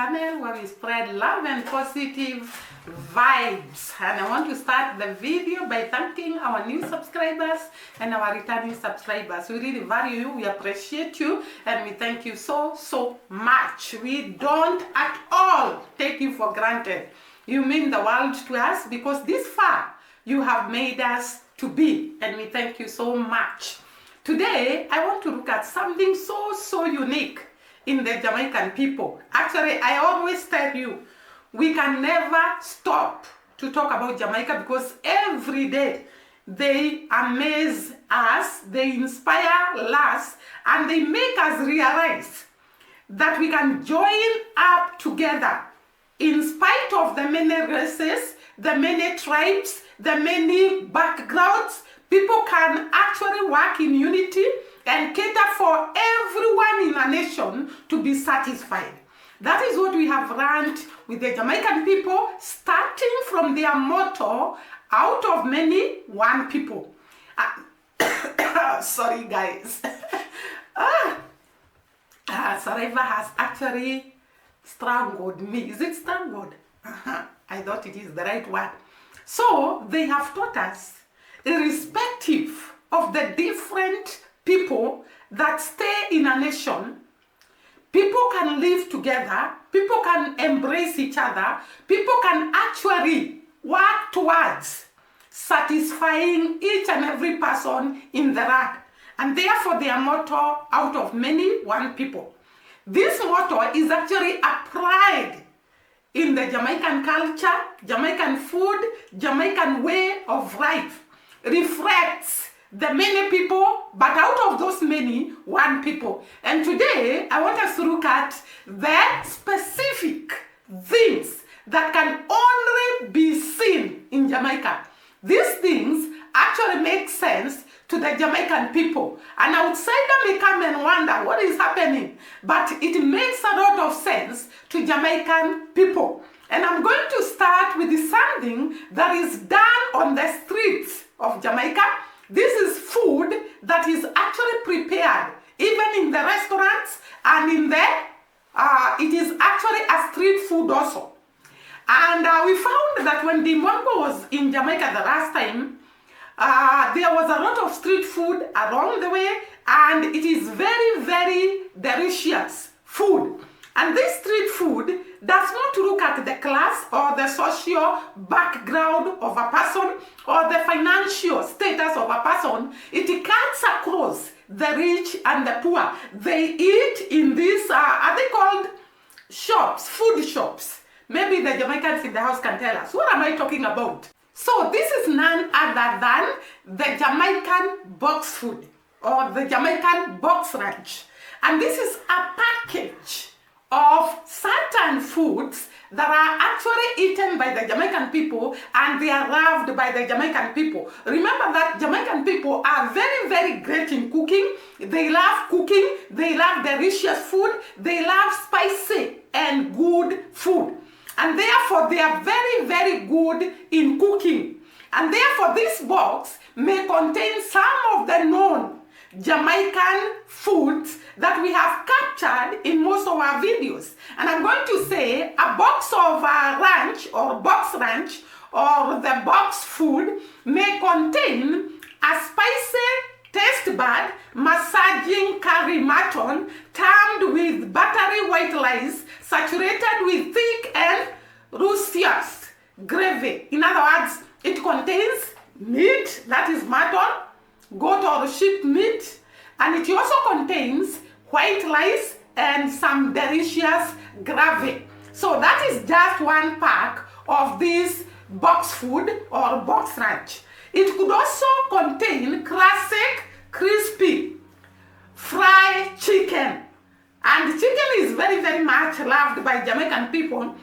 channel where we spread love and positive vibes. And I want to start the video by thanking our new subscribers and our returning subscribers. We really value you, we appreciate you, and we thank you so much. We don't at all take you for granted. You mean the world to us because this far you have made us to be, and we thank you so much. Today, I want to look at something so unique in the Jamaican people. Actually, I always tell you, we can never stop to talk about Jamaica because every day they amaze us, they inspire us, and they make us realize that we can join up together in spite of the many races, the many tribes, the many backgrounds. People can actually work in unity and cater for everyone in a nation to be satisfied. That is what we have learned with the Jamaican people, starting from their motto, out of many, one people. Sorry guys. Saliva has actually strangled me. Is it strangled? I thought it is the right word. So they have taught us, irrespective of the different people that stay in a nation, people can live together, people can embrace each other, people can actually work towards satisfying each and every person in the land. And therefore their motto, out of many, one people. This motto is actually a pride in the Jamaican culture, Jamaican food, Jamaican way of life. Reflects the many people, but out of those many, one people. And today, I want us to look at the specific things that can only be seen in Jamaica. These things actually make sense to the Jamaican people. An outsider may come and wonder what is happening, but it makes a lot of sense to Jamaican people. And I'm going to start with something that is done on the streets of Jamaica. This is food that is actually prepared even in the restaurants, and in the it is actually a street food also. And we found that when Dimongo was in Jamaica the last time, there was a lot of street food along the way, and it is very delicious food. And this street food does not look at the class or the social background of a person or the financial status of a person. It cuts across the rich and the poor. They eat in these, are they called shops, food shops? Maybe the Jamaicans in the house can tell us. What am I talking about? So this is none other than the Jamaican box food or the Jamaican box ranch. And this is a package of certain foods that are actually eaten by the Jamaican people, and they are loved by the Jamaican people. Remember that Jamaican people are very great in cooking. They love cooking, they love delicious food, they love spicy and good food. And therefore they are very good in cooking. And therefore this box may contain some of the known Jamaican foods that we have captured in most of our videos. And I'm going to say a box of ranch or box ranch or the box food may contain a spicy taste bud massaging curry mutton termed with buttery white rice saturated with thick and luscious gravy. In other words, it contains meat, that is mutton, goat or sheep meat, and it also contains white rice and some delicious gravy. So that is just one pack of this box food or box ranch. It could also contain classic crispy fried chicken, and chicken is very much loved by Jamaican people,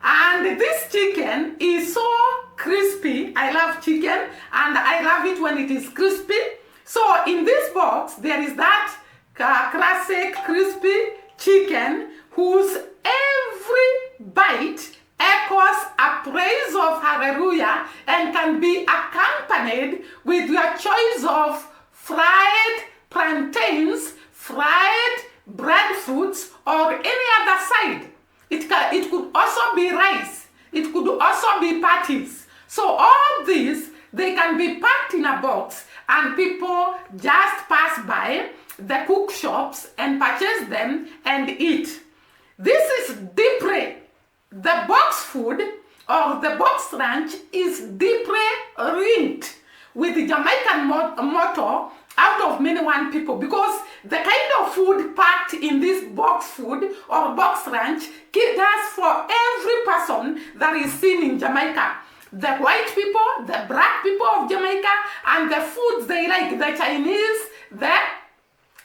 and this chicken is so crispy. I love chicken and I love it when it is crispy. So in this box there is that classic crispy chicken whose every bite echoes a praise of hallelujah and can be accompanied with your choice of fried plantains, fried breadfruits, or any other side. It could also be rice. It could also be patties. So all these, they can be packed in a box and people just pass by the cook shops and purchase them and eat. This is deeply, the box food or the box lunch is deeply linked with the Jamaican motto out of many one people, because the kind of food packed in this box food or box lunch caters for every person that is seen in Jamaica. The white people, the black people of Jamaica, and the foods they like, the Chinese, the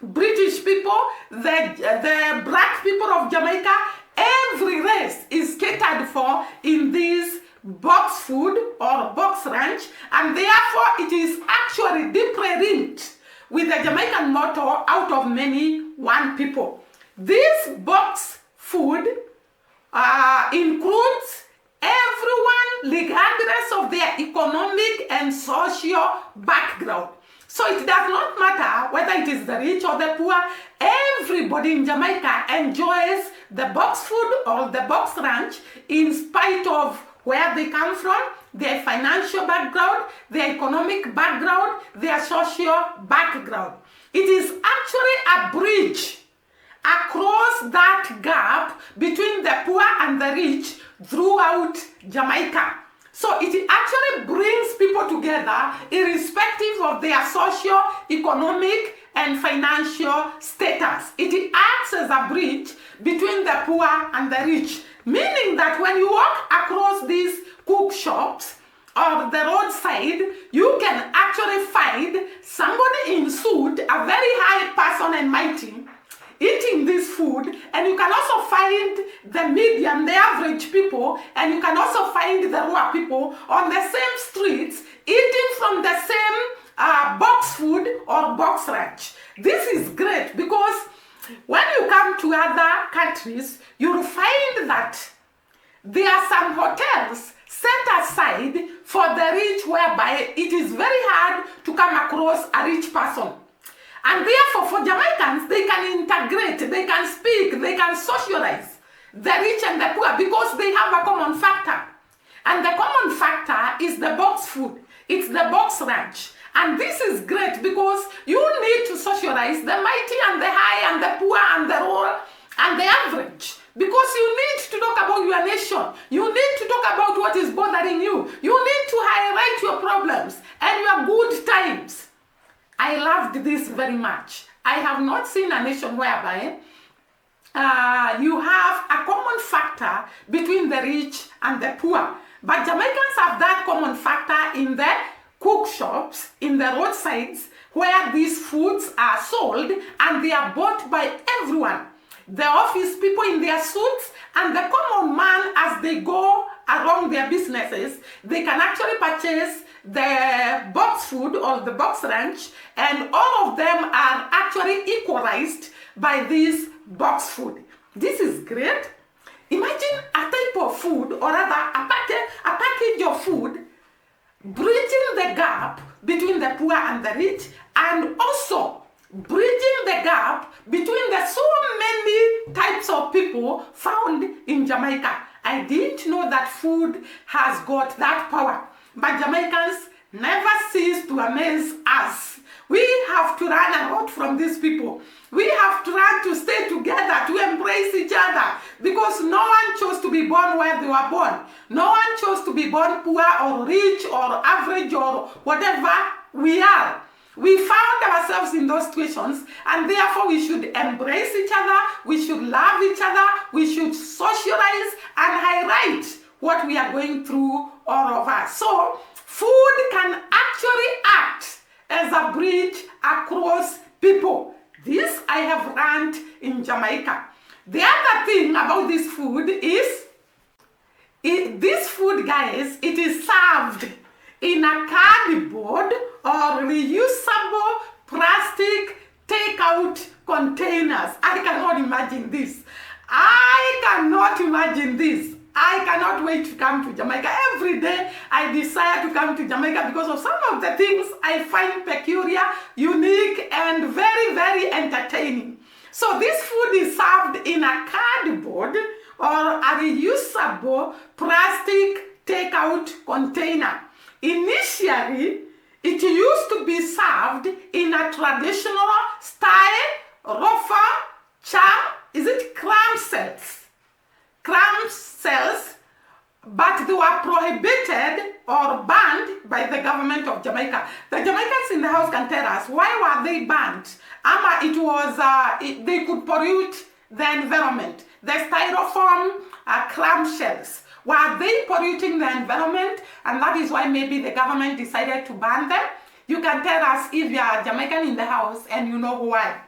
British people, the black people of Jamaica, every race is catered for in this box food or box lunch, and therefore it is actually deeply linked with the Jamaican motto out of many one people. This box food includes everyone regardless of their economic and social background. So it does not matter whether it is the rich or the poor, everybody in Jamaica enjoys the box food or the box lunch in spite of where they come from, their financial background, their economic background, their social background. It is actually a bridge across that gap between the poor and the rich throughout Jamaica. So it actually brings people together irrespective of their socio, economic, and financial status. It acts as a bridge between the poor and the rich, meaning that when you walk across these cook shops or the roadside, you can actually find somebody in suit, a very high person and mighty, eating this food, and you can also find the medium, the average people, and you can also find the lower people on the same streets eating from the same box food or box lunch. This is great because when you come to other countries, you'll find that there are some hotels set aside for the rich, whereby it is very hard to come across a rich person. And therefore, for Jamaicans, they can integrate, they can speak, they can socialize the rich and the poor because they have a common factor. And the common factor is the box food. It's the box lunch. And this is great because you need to socialize the mighty and the high and the poor and the rural and the average. Because you need to talk about your nation. You need to talk about what is bothering you. You need to highlight your problems and your good times. I loved this very much. I have not seen a nation whereby you have a common factor between the rich and the poor. But Jamaicans have that common factor in the cook shops, in the roadsides, where these foods are sold and they are bought by everyone. The office people in their suits and the common man, as they go along their businesses, they can actually purchase the box food or the box lunch, and all of them are actually equalized by this box food. This is great. Imagine a type of food, or rather a package of food bridging the gap between the poor and the rich, and also bridging the gap between the so many types of people found in Jamaica. I didn't know that food has got that power. But Jamaicans never cease to amaze us. We have to learn a lot from these people. We have to learn to stay together, to embrace each other, because no one chose to be born where they were born. No one chose to be born poor or rich or average or whatever we are. We found ourselves in those situations, and therefore we should embrace each other, we should love each other, we should socialize and highlight what we are going through, all of us. So food can actually act as a bridge across people. This I have learned in Jamaica. The other thing about this food is, this food, guys, it is served in a cardboard or reusable plastic takeout containers. I cannot imagine this. I cannot imagine this. I cannot wait to come to Jamaica. Every day I desire to come to Jamaica because of some of the things I find peculiar, unique, and very, very entertaining. So this food is served in a cardboard or a reusable plastic takeout container. Initially, it used to be served in a traditional style, clam cells, but they were prohibited or banned by the government of Jamaica. The Jamaicans in the house can tell us, why were they banned? They could pollute the environment. The styrofoam clamshells, were they polluting the environment? And that is why maybe the government decided to ban them. You can tell us if you are Jamaican in the house and you know why.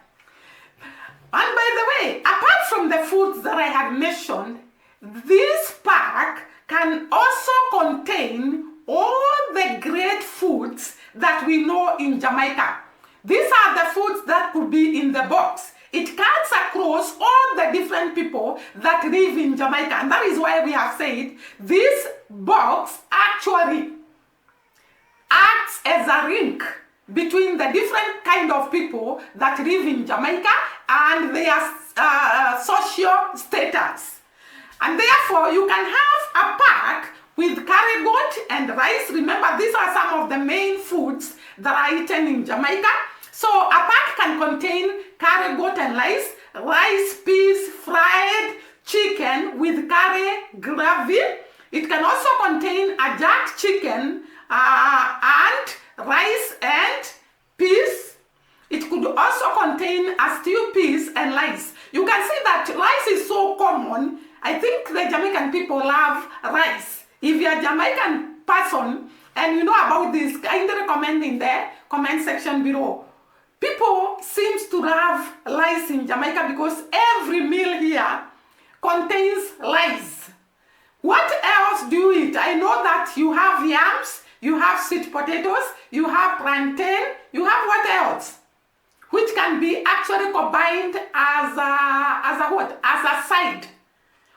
And by the way, apart from the foods that I had mentioned, this pack can also contain all the great foods that we know in Jamaica. These are the foods that could be in the box. It cuts across all the different people that live in Jamaica. And that is why we have said this box actually acts as a link between the different kind of people that live in Jamaica and their social status. And therefore, you can have a pack with curry goat and rice. Remember, these are some of the main foods that are eaten in Jamaica. So a pack can contain curry goat and rice, peas, fried chicken with curry gravy. It can also contain a jerk chicken and rice and peas. It could also contain a stew peas and rice. You can see that rice is so common. I think the Jamaican people love rice. If you're a Jamaican person and you know about this, kindly comment in the comment section below. People seem to love rice in Jamaica because every meal here contains rice. What else do you eat? I know that you have yams, you have sweet potatoes, you have plantain, you have what else? Which can be actually combined as a side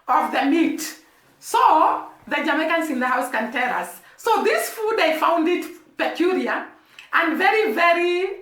of the meat. So the Jamaicans in the house can tell us. So this food, I found it peculiar and very, very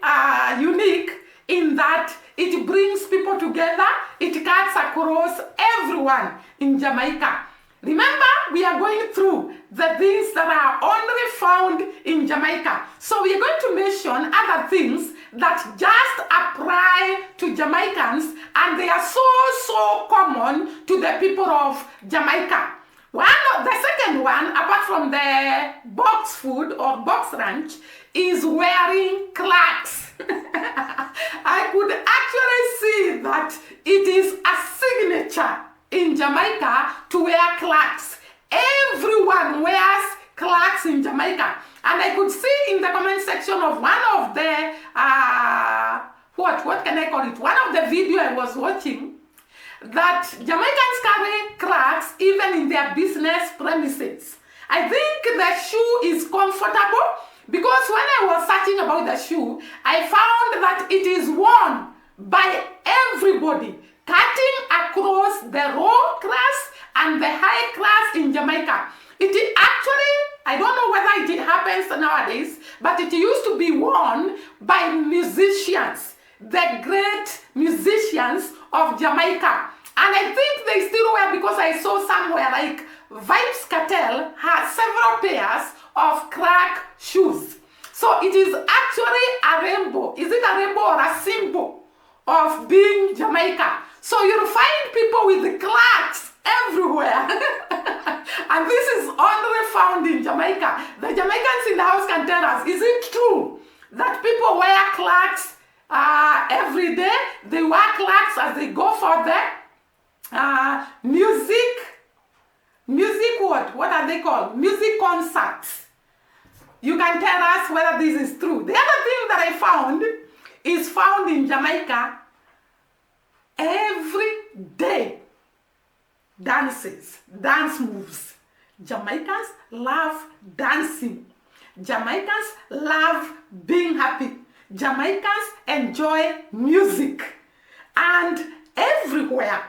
unique in that it brings people together. It cuts across everyone in Jamaica. Remember, we are going through the things that are only found in Jamaica. So we are going to mention other things that just apply to Jamaicans, and they are so common to the people of Jamaica. The second one, apart from the box food or box lunch, is wearing Clarks. I could actually see that it is a signature in Jamaica to wear Clarks. Everyone wears Clarks in Jamaica. And I could see in the comment section of one of the, what can I call it? One of the video I was watching, that Jamaicans carry Clarks even in their business premises. I think the shoe is comfortable because when I was searching about the shoe, I found that it is worn by everybody, cutting across the low class and the high class in Jamaica. It actually, I don't know whether it happens nowadays, but it used to be worn by musicians, the great musicians of Jamaica. And I think they still wear, because I saw somewhere like Vibes Cartel has several pairs of crack shoes. So it is actually a rainbow. Is it a rainbow or a symbol of being Jamaica? So you'll find people with the Clarks everywhere. And this is only found in Jamaica. The Jamaicans in the house can tell us, is it true that people wear Clarks every day? They wear Clarks as they go for the music what are they called? Music concerts. You can tell us whether this is true. The other thing that I found is found in Jamaica every day. Dances, dance moves. Jamaicans love dancing. Jamaicans love being happy. Jamaicans enjoy music. And everywhere,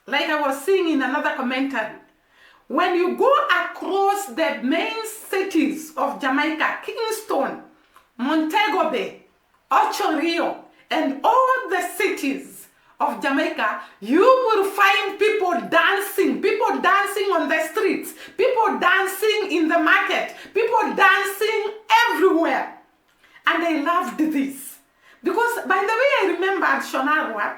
like I was seeing in another commentary, when you go across the main cities of Jamaica, Kingston, Montego Bay, Ocho Rio, and all the cities of Jamaica, you will find people dancing on the streets, people dancing in the market, people dancing everywhere. And I loved this. Because, by the way, I remember Shonarwa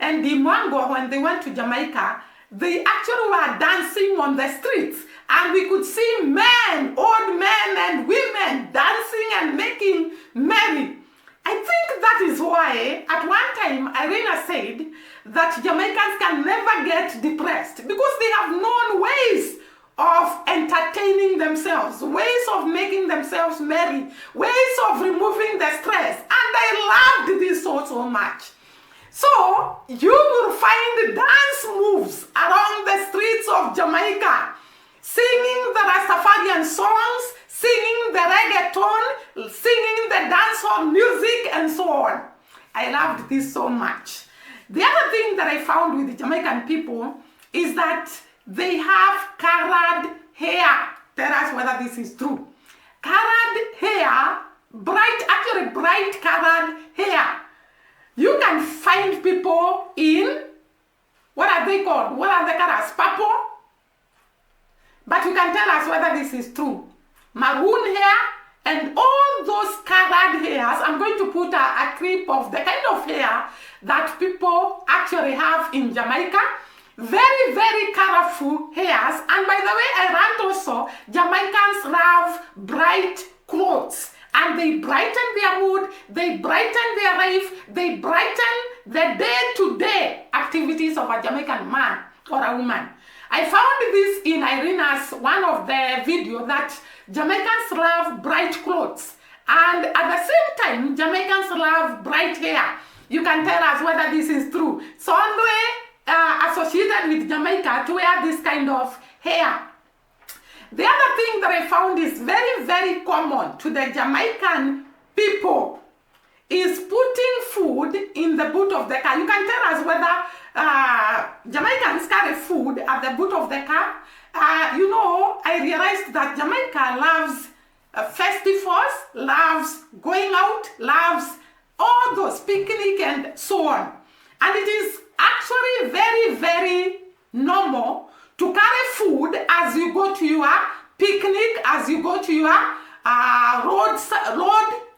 and the Mwango, when they went to Jamaica, they actually were dancing on the streets. And we could see men, old men and women dancing and making merry. I think that is why, at one time, Irina said that Jamaicans can never get depressed because they have known ways of entertaining themselves, ways of making themselves merry, ways of removing the stress. And I loved this so much. So, you will find dance moves around the streets of Jamaica, singing the Rastafarian songs, singing the reggaeton, singing the dancehall music, and so on. I loved this so much. The other thing that I found with the Jamaican people is that they have colored hair. Tell us whether this is true. Colored hair, bright colored hair. You can find people in, what are they called? What are the colors? Purple? But you can tell us whether this is true. Maroon hair and all those colored hairs. I'm going to put a clip of the kind of hair that people actually have in Jamaica. Very, very colorful hairs. And by the way, I learned also, Jamaicans love bright clothes. And they brighten their mood, they brighten their life, they brighten the day-to-day activities of a Jamaican man or a woman. I found this in Irina's one of the videos that Jamaicans love bright clothes. And at the same time, Jamaicans love bright hair. You can tell us whether this is true. Sondre associated with Jamaica to wear this kind of hair. The other thing that I found is very, very common to the Jamaican people is putting food in the boot of the car. You can tell us whether Jamaicans carry food at the boot of the car. You know, I realized that Jamaica loves festivals, loves going out, loves all those picnic and so on. And it is actually very, very normal to carry food as you go to your picnic, as you go to your road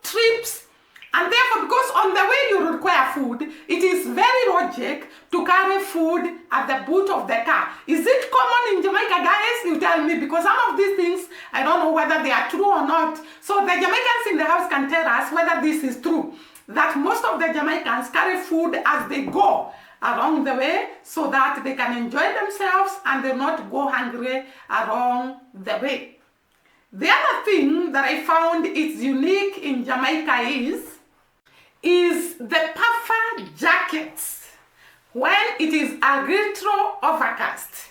trips. And therefore, because on the way you require food, it is very logic to carry food at the boot of the car. Is it common in Jamaica, guys? You tell me, because some of these things, I don't know whether they are true or not. So the Jamaicans in the house can tell us whether this is true, that most of the Jamaicans carry food as they go along the way so that they can enjoy themselves and they not go hungry along the way. The other thing that I found is unique in Jamaica is the puffer jackets when it is a retro overcast.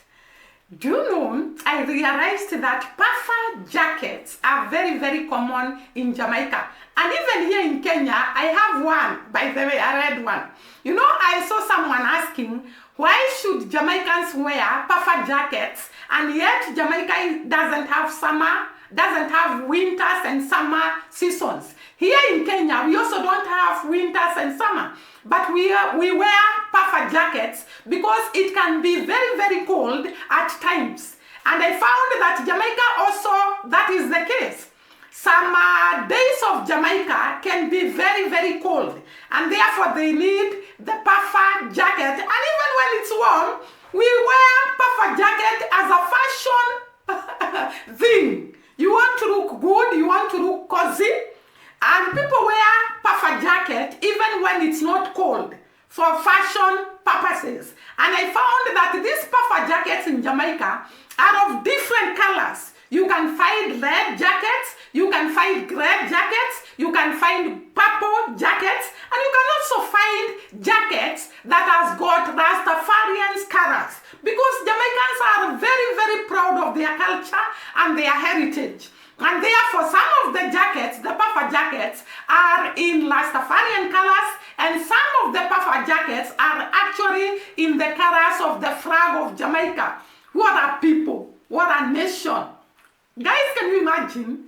Do you know, I realized that puffer jackets are very, very common in Jamaica. And even here in Kenya, I have one, by the way, I read one. You know, I saw someone asking, why should Jamaicans wear puffer jackets and yet Jamaica doesn't have summer, doesn't have winters and summer seasons? Here in Kenya, we also don't have winters and summer, but we wear puffer jackets because it can be very, very cold at times. And I found that Jamaica also, that is the case. Some days of Jamaica can be very, very cold, and therefore they need the puffer jacket. And even when it's warm, we wear puffer jacket as a fashion thing. You want to look good, you want to look cozy, and people wear puffer jacket even when it's not cold for fashion purposes. And I found that these puffer jackets in Jamaica are of different colors. You can find red jackets, you can find gray jackets, you can find purple jackets, and you can also find jackets that has got Rastafarian colors, because Jamaicans are very, very proud of their culture and their heritage. And therefore, some of the jackets, the puffer jackets, are in Rastafarian colors, and some of the puffer jackets are actually in the colors of the flag of Jamaica. What a people! What a nation! Guys, can you imagine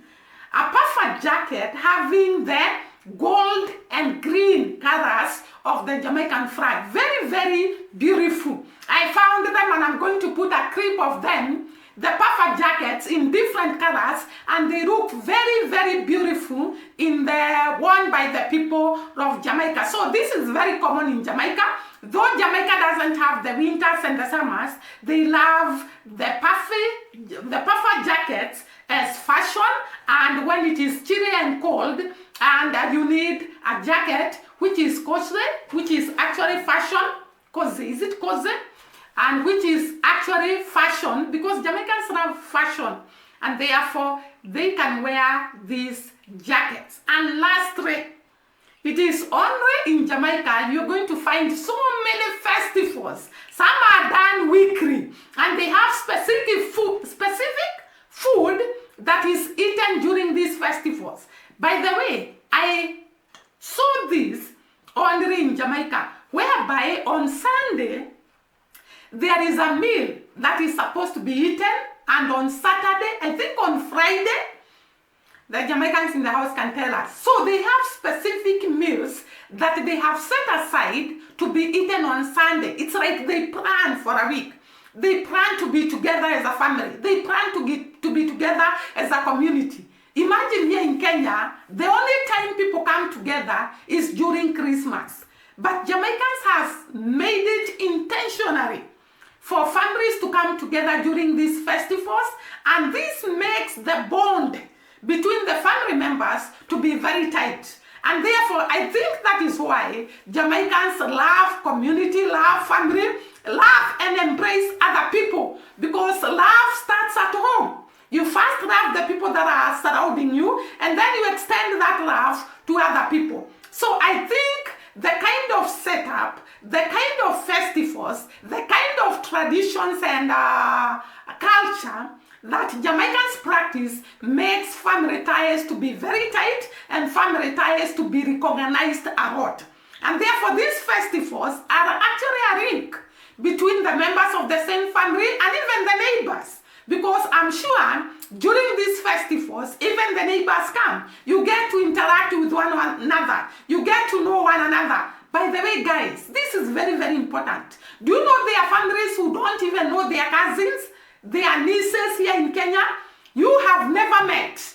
a puffer jacket having the gold and green colors of the Jamaican flag. Very, very beautiful. I found them and I'm going to put a clip of them, the puffer jackets in different colors, and they look very, very beautiful in the worn by the people of Jamaica. So this is very common in Jamaica. Though Jamaica doesn't have the winters and the summers, they love the puffer jackets as fashion, and when it is chilly and cold and you need a jacket which is cozy, which is actually fashion, cozy, is it cozy? And which is actually fashion, because Jamaicans love fashion and therefore they can wear these jackets. And lastly, it is only in Jamaica you're going to find so many festivals. Some are done weekly and they have specific food that is eaten during these festivals. By the way, I saw this only in Jamaica, whereby on Sunday there is a meal that is supposed to be eaten, and on Saturday, I think on Friday, the Jamaicans in the house can tell us. So they have specific meals that they have set aside to be eaten on Sunday. It's like they plan for a week. They plan to be together as a family. They plan to be together as a community. Imagine here in Kenya, the only time people come together is during Christmas. But Jamaicans have made it intentionally for families to come together during these festivals, and this makes the bond between the family members to be very tight. And therefore, I think that is why Jamaicans love community, love family, love and embrace other people, because love starts at home. You first love the people that are surrounding you, and then you extend that love to other people. So I think the kind of setup, the kind of festivals, the kind of traditions and culture that Jamaicans practice makes family ties to be very tight and family ties to be recognized a lot. And therefore these festivals are actually a link between the members of the same family and even the neighbors. Because I'm sure during these festivals, even the neighbors come. You get to interact with one another. You get to know one another. By the way, guys, this is very, very important. Do you know there are families who don't even know their cousins, their nieces here in Kenya? You have never met.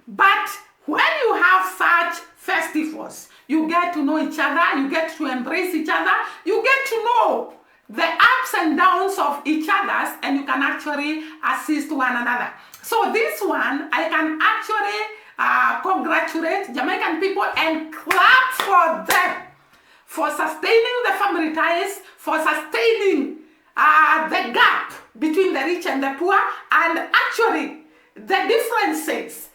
But when you have such festivals, you get to know each other, you get to embrace each other, you get to know the ups and downs of each other's, and you can actually assist one another. So this one, I can actually congratulate Jamaican people and clap for them for sustaining the family ties, for sustaining the gap between the rich and the poor, and actually the differences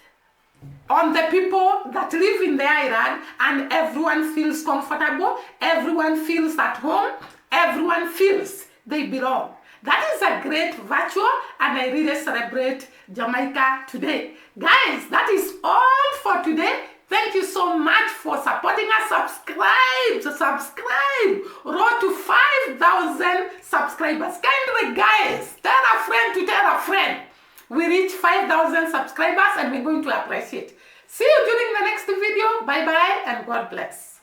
on the people that live in the island, and everyone feels comfortable, everyone feels at home, everyone feels they belong. That is a great virtue, and I really celebrate Jamaica today. Guys, that is all for today. Thank you so much for supporting us. Subscribe. Road to 5,000 subscribers. Kindly, guys, tell a friend to tell a friend. We reach 5,000 subscribers and we're going to appreciate. See you during the next video. Bye-bye and God bless.